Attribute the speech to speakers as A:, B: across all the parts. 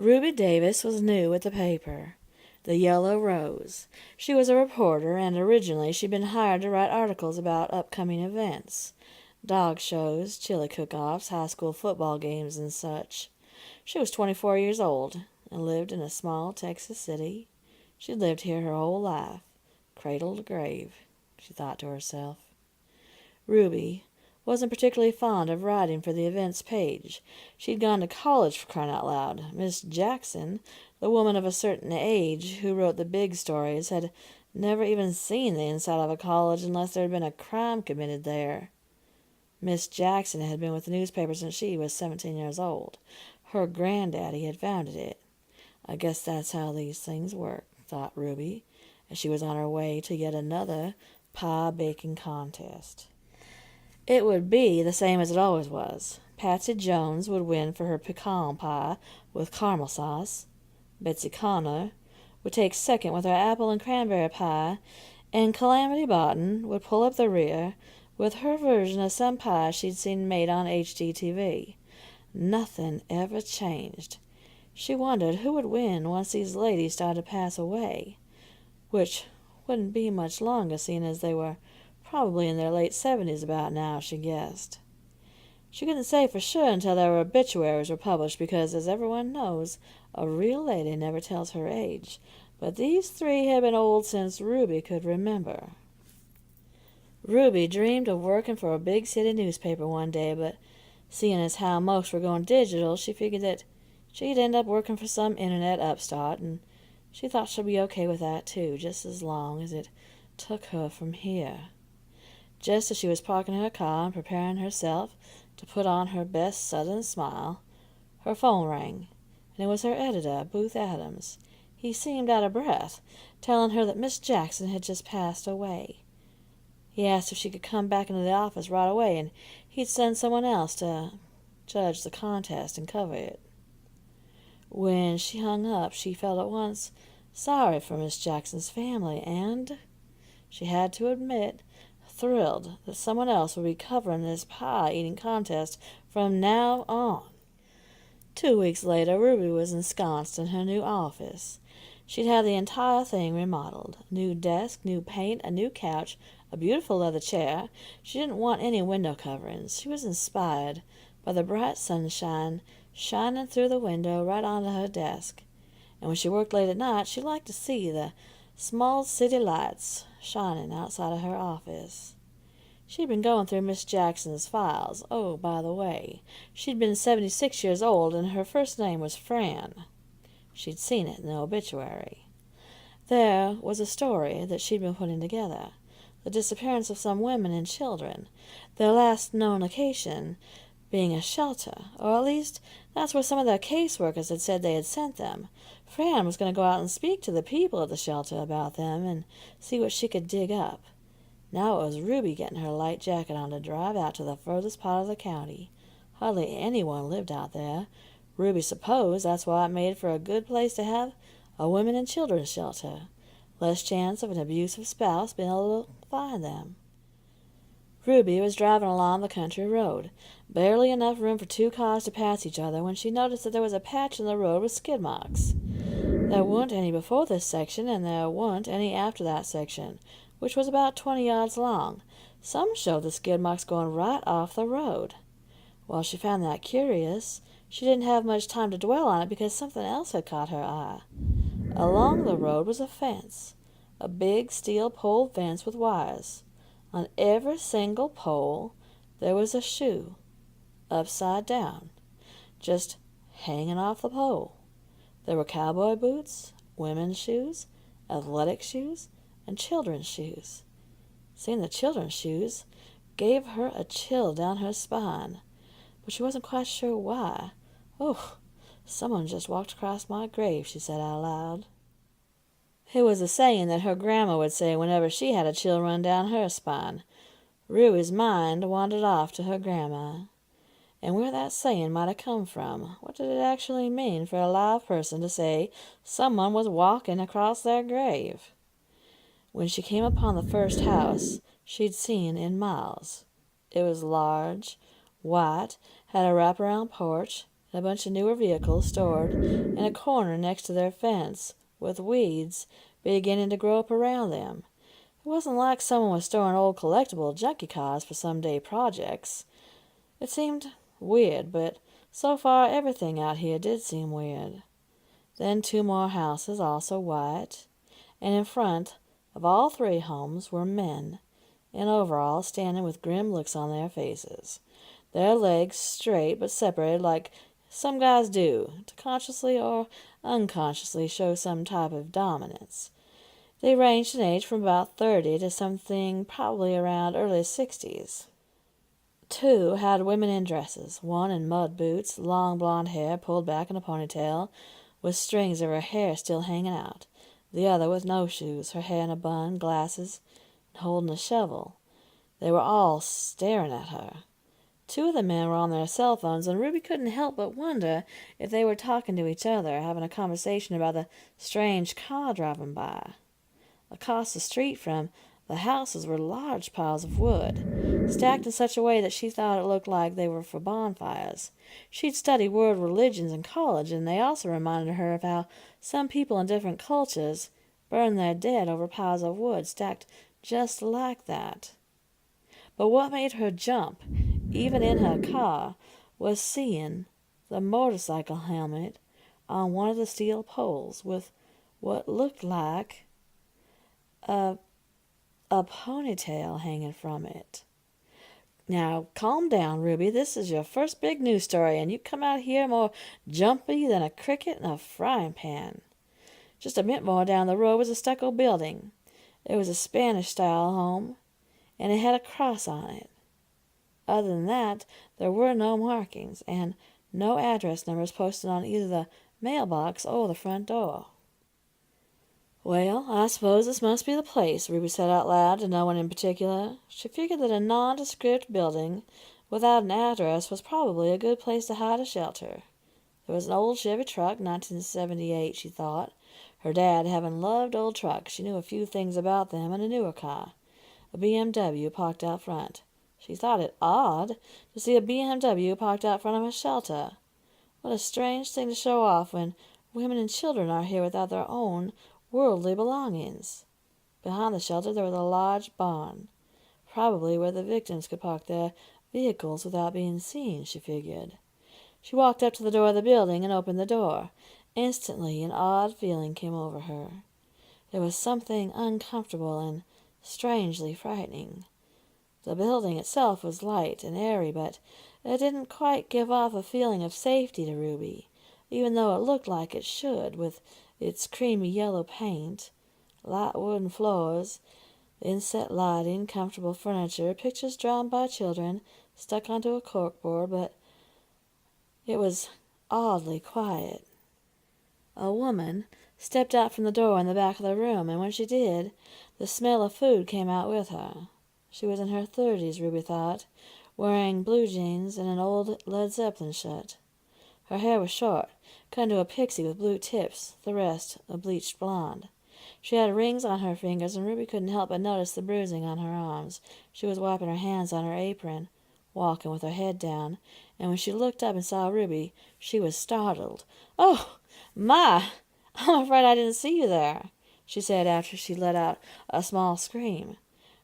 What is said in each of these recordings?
A: Ruby Davis was new at the paper, the Yellow Rose. She was a reporter, and originally she'd been hired to write articles about upcoming events. Dog shows, chili cook-offs, high school football games, and such. She was 24 years old and lived in a small Texas city. She'd lived here her whole life, cradle to grave, she thought to herself. Ruby wasn't particularly fond of writing for the events page. She'd gone to college, for crying out loud. Miss Jackson, the woman of a certain age who wrote the big stories, had never even seen the inside of a college unless there had been a crime committed there. Miss Jackson had been with the newspaper since she was 17 years old. Her granddaddy had founded it. I guess that's how these things work, thought Ruby, as she was on her way to yet another pie-baking contest. It would be the same as it always was. Patsy Jones would win for her pecan pie with caramel sauce. Betsy Connor would take second with her apple and cranberry pie, and Calamity Bottom would pull up the rear with her version of some pie she'd seen made on HGTV. Nothing ever changed. She wondered who would win once these ladies started to pass away, which wouldn't be much longer, seeing as they were probably in their late 70s about now, she guessed. She couldn't say for sure until their obituaries were published, because, as everyone knows, a real lady never tells her age. But these three had been old since Ruby could remember. Ruby dreamed of working for a big city newspaper one day, but seeing as how most were going digital, she figured that she'd end up working for some internet upstart, and she thought she'd be okay with that too, just as long as it took her from here. Just as she was parking her car and preparing herself to put on her best southern smile, her phone rang, and it was her editor, Booth Adams. He seemed out of breath, telling her that Miss Jackson had just passed away. He asked if she could come back into the office right away, and he'd send someone else to judge the contest and cover it. When she hung up, she felt at once sorry for Miss Jackson's family, and, she had to admit, thrilled that someone else would be covering this pie-eating contest from now on. 2 weeks later, Ruby was ensconced in her new office. She'd had the entire thing remodeled. New desk, new paint, a new couch, a beautiful leather chair. She didn't want any window coverings. She was inspired by the bright sunshine shining through the window right onto her desk. And when she worked late at night, she liked to see the small city lights shining outside of her office. She'd been going through Miss Jackson's files. Oh, by the way, she'd been 76 years old, and her first name was Fran. She'd seen it in the obituary. There was a story that she'd been putting together. The disappearance of some women and children. Their last known location being a shelter, or at least that's where some of their caseworkers had said they had sent them. Fran was going to go out and speak to the people at the shelter about them and see what she could dig up. Now it was Ruby getting her light jacket on to drive out to the furthest part of the county. Hardly anyone lived out there. Ruby supposed that's why it made for a good place to have a women and children's shelter. Less chance of an abusive spouse being able to find them. Ruby was driving along the country road. Barely enough room for 2 cars to pass each other when she noticed that there was a patch in the road with skid marks. There weren't any before this section, and there weren't any after that section, which was about 20 yards long. Some showed the skid marks going right off the road. While she found that curious, she didn't have much time to dwell on it because something else had caught her eye. Along the road was a fence, a big steel pole fence with wires. On every single pole there was a shoe, upside down, just hanging off the pole. There were cowboy boots, women's shoes, athletic shoes, and children's shoes. Seeing the children's shoes gave her a chill down her spine, but she wasn't quite sure why. "Oh, someone just walked across my grave," she said out loud. It was a saying that her grandma would say whenever she had a chill run down her spine. Ruby's mind wandered off to her grandma, and where that saying might have come from. What did it actually mean for a live person to say someone was walking across their grave? When she came upon the first house she'd seen in miles, it was large, white, had a wraparound porch, and a bunch of newer vehicles stored in a corner next to their fence, with weeds beginning to grow up around them. It wasn't like someone was storing old collectible junkie cars for some day projects. It seemed weird, but so far everything out here did seem weird. Then two more houses, also white, and in front of all three homes were men in overalls standing with grim looks on their faces, their legs straight but separated like some guys do, to consciously or unconsciously show some type of dominance. They ranged in age from about 30 to something probably around early 60s. Two had women in dresses, one in mud boots, long blonde hair pulled back in a ponytail, with strings of her hair still hanging out. The other with no shoes, her hair in a bun, glasses, and holding a shovel. They were all staring at her. Two of the men were on their cell phones, and Ruby couldn't help but wonder if they were talking to each other, having a conversation about the strange car driving by. Across the street from the houses were large piles of wood, stacked in such a way that she thought it looked like they were for bonfires. She'd studied world religions in college, and they also reminded her of how some people in different cultures burned their dead over piles of wood stacked just like that. But what made her jump, even in her car, was seeing the motorcycle helmet on one of the steel poles with what looked like a ponytail hanging from it. Now, calm down, Ruby. This is your first big news story, and you come out here more jumpy than a cricket in a frying pan. Just a bit more down the road was a stucco building. It was a Spanish-style home, and it had a cross on it. Other than that, there were no markings, and no address numbers posted on either the mailbox or the front door. "Well, I suppose this must be the place," Ruby said out loud to no one in particular. She figured that a nondescript building without an address was probably a good place to hide a shelter. There was an old Chevy truck, 1978, she thought. Her dad having loved old trucks, she knew a few things about them, and a newer car, a BMW, parked out front. She thought it odd to see a BMW parked out front of a shelter. What a strange thing to show off when women and children are here without their own worldly belongings. Behind the shelter there was a large barn, probably where the victims could park their vehicles without being seen, she figured. She walked up to the door of the building and opened the door. Instantly an odd feeling came over her. There was something uncomfortable and strangely frightening. The building itself was light and airy, but it didn't quite give off a feeling of safety to Ruby, even though it looked like it should, with its creamy yellow paint, light wooden floors, inset lighting, comfortable furniture, pictures drawn by children stuck onto a corkboard, but it was oddly quiet. A woman stepped out from the door in the back of the room, and when she did, the smell of food came out with her. She was in her 30s, Ruby thought, wearing blue jeans and an old Led Zeppelin shirt. Her hair was short, cut into a pixie with blue tips, the rest a bleached blonde. She had rings on her fingers, and Ruby couldn't help but notice the bruising on her arms. She was wiping her hands on her apron, walking with her head down, and when she looked up and saw Ruby, she was startled. "Oh, my! I'm afraid I didn't see you there," she said after she let out a small scream.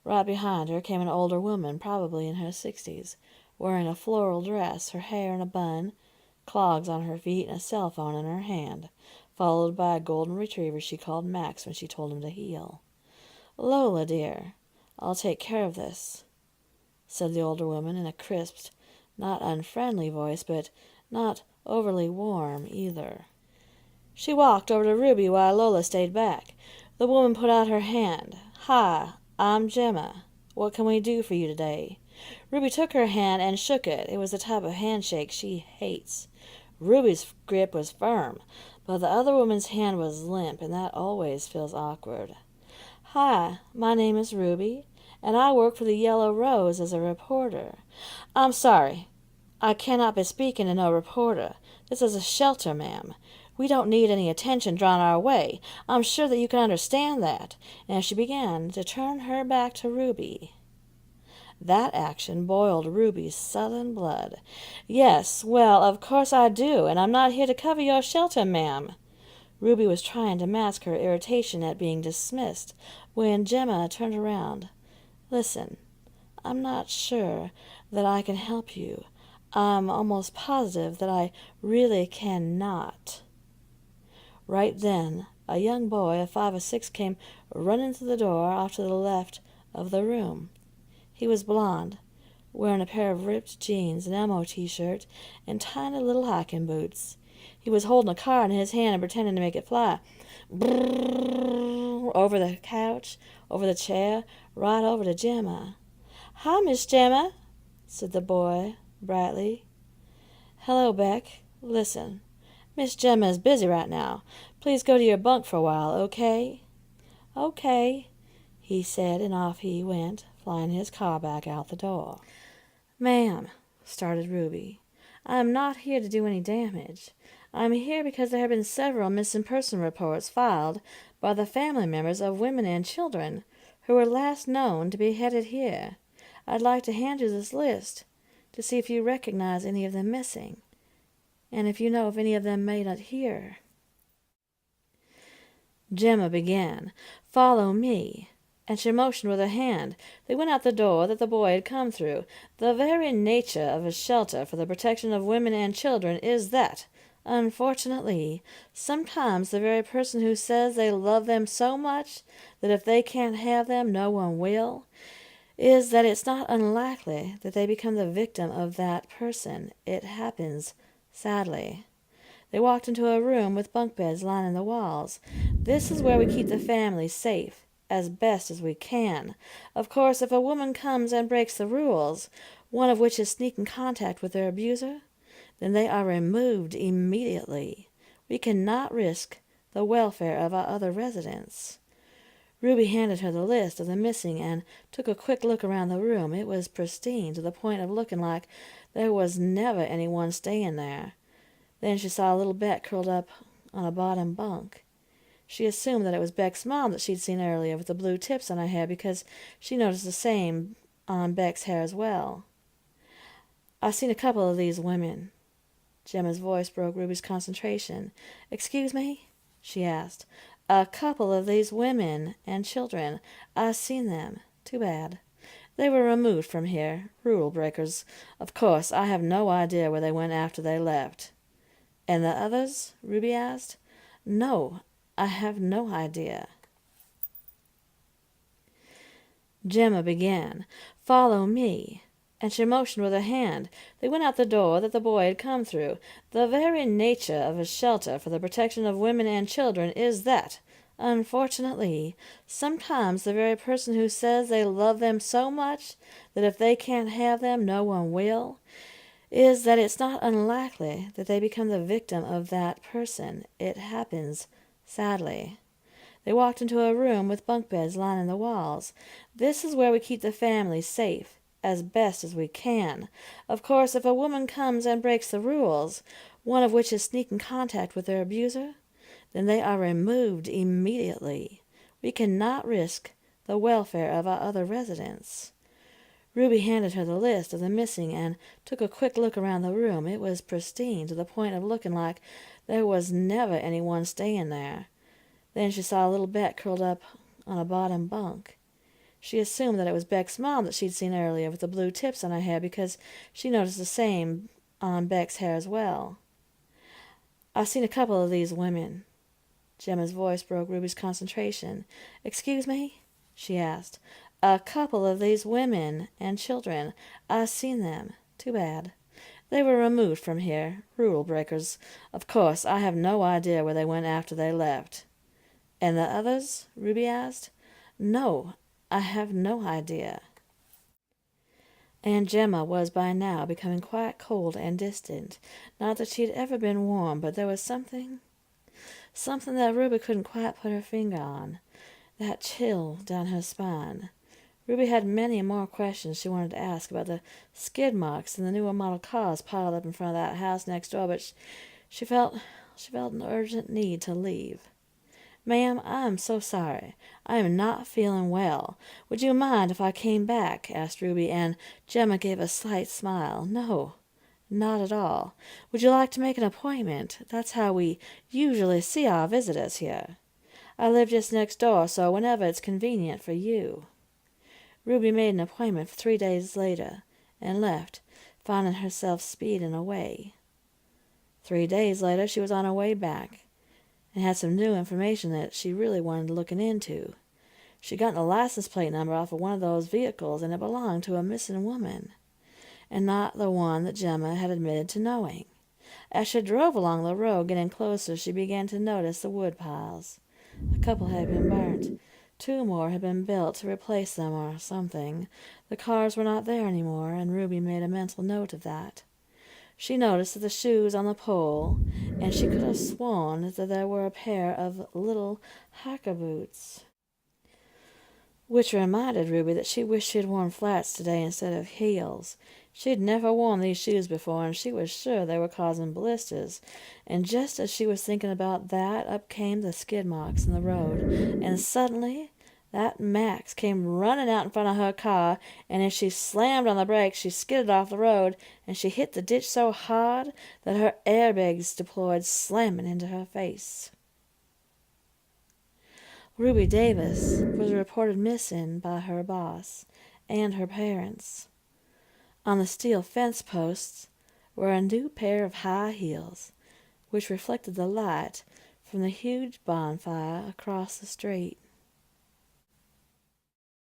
A: Right behind her came an older woman, probably in her 60s, wearing a floral dress, her hair in a bun, clogs on her feet, and a cell phone in her hand, followed by a golden retriever she called Max when she told him to heel. "Lola, dear, I'll take care of this," said the older woman in a crisp, not unfriendly voice, but not overly warm either. She walked over to Ruby while Lola stayed back. The woman put out her hand. "Hi, I'm Gemma. What can we do for you today?" Ruby took her hand and shook it. It was the type of handshake she hates. Ruby's grip was firm, but the other woman's hand was limp, and that always feels awkward. "Hi, my name is Ruby, and I work for the Yellow Rose as a reporter." "I'm sorry. I cannot be speaking to no reporter. This is a shelter, ma'am. We don't need any attention drawn our way. I'm sure that you can understand that." And she began to turn her back to Ruby. That action boiled Ruby's Southern blood. "Yes, well, of course I do, and I'm not here to cover your shelter, ma'am." Ruby was trying to mask her irritation at being dismissed when Gemma turned around. "Listen, I'm not sure that I can help you. I'm almost positive that I really cannot." Right then, a young boy of 5 or 6 came running through the door off to the left of the room. He was blond, wearing a pair of ripped jeans, an Elmo t-shirt, and tiny little hiking boots. He was holding a card in his hand and pretending to make it fly. Brrrr, over the couch, over the chair, right over to Gemma. "Hi, Miss Gemma," said the boy, brightly. "Hello, Beck. Listen, Miss Gemma is busy right now. Please go to your bunk for a while, okay?" "Okay," he said, and off he went, flying his car back out the door. "Ma'am," started Ruby, "I am not here to do any damage. I am here because there have been several missing person reports filed by the family members of women and children who were last known to be headed here. I'd like to hand you this list to see if you recognize any of them missing, and if you know if any of them made it here." Gemma began, "Follow me," and she motioned with her hand. They went out the door that the boy had come through. "The very nature of a shelter for the protection of women and children is that, unfortunately, sometimes the very person who says they love them so much that if they can't have them no one will, is that it's not unlikely that they become the victim of that person. It happens, sadly." They walked into a room with bunk beds lining the walls. "This is where we keep the family safe, as best as we can. Of course, if a woman comes and breaks the rules, one of which is sneaking contact with their abuser, then they are removed immediately. We cannot risk the welfare of our other residents." Ruby handed her the list of the missing and took a quick look around the room. It was pristine, to the point of looking like there was never anyone staying there. Then she saw little Beck curled up on a bottom bunk. She assumed that it was Beck's mom that she'd seen earlier with the blue tips on her hair, because she noticed the same on Beck's hair as well. "I've seen a couple of these women." Gemma's voice broke Ruby's concentration. "Excuse me?" she asked. "A couple of these women and children. I've seen them. Too bad. They were removed from here. Rule breakers. Of course, I have no idea where they went after they left." "And the others?" Ruby asked. "No, I have no idea." Gemma began, "Follow me," and she motioned with her hand. They went out the door that the boy had come through. "The very nature of a shelter for the protection of women and children is that, unfortunately, sometimes the very person who says they love them so much that if they can't have them no one will, is that it's not unlikely that they become the victim of that person. It happens, sadly." They walked into a room with bunk beds lining the walls. "This is where we keep the family safe, as best as we can. Of course, if a woman comes and breaks the rules, one of which is sneaking contact with their abuser, then they are removed immediately. We cannot risk the welfare of our other residents." Ruby handed her the list of the missing and took a quick look around the room. It was pristine, to the point of looking like there was never anyone staying there. Then she saw little Beck curled up on a bottom bunk. She assumed that it was Beck's mom that she'd seen earlier with the blue tips on her hair, because she noticed the same on Beck's hair as well. "I've seen a couple of these women." Gemma's voice broke Ruby's concentration. "Excuse me?" she asked. "A couple of these women and children. I've seen them. Too bad. They were removed from here. Rule breakers. Of course, I have no idea where they went after they left." "And the others?" Ruby asked. "No, I have no idea." Aunt Gemma was by now becoming quite cold and distant. Not that she had ever been warm, but there was something that Ruby couldn't quite put her finger on. That chill down her spine. Ruby had many more questions she wanted to ask about the skid marks and the newer model cars piled up in front of that house next door, but she felt an urgent need to leave. "Ma'am, I am so sorry. I am not feeling well. Would you mind if I came back?" asked Ruby, and Gemma gave a slight smile. "No, not at all. Would you like to make an appointment? That's how we usually see our visitors here. I live just next door, so whenever it's convenient for you." Ruby made an appointment for 3 days later, and left, finding herself speeding away. 3 days later she was on her way back, and had some new information that she really wanted looking into. She'd gotten the license plate number off of one of those vehicles, and it belonged to a missing woman, and not the one that Gemma had admitted to knowing. As she drove along the road, getting closer, she began to notice the wood piles. A couple had been burnt. 2 more had been built to replace them or something. The cars were not there any more, and Ruby made a mental note of that. She noticed that the shoes on the pole, and she could have sworn that there were a pair of little hiker boots. Which reminded Ruby that she wished she had worn flats today instead of heels. She'd never worn these shoes before, and she was sure they were causing blisters. And just as she was thinking about that, up came the skid marks in the road, and suddenly that Max came running out in front of her car, and as she slammed on the brakes, she skidded off the road, and she hit the ditch so hard that her airbags deployed, slamming into her face. Ruby Davis was reported missing by her boss and her parents. On the steel fence posts were a new pair of high heels, which reflected the light from the huge bonfire across the street.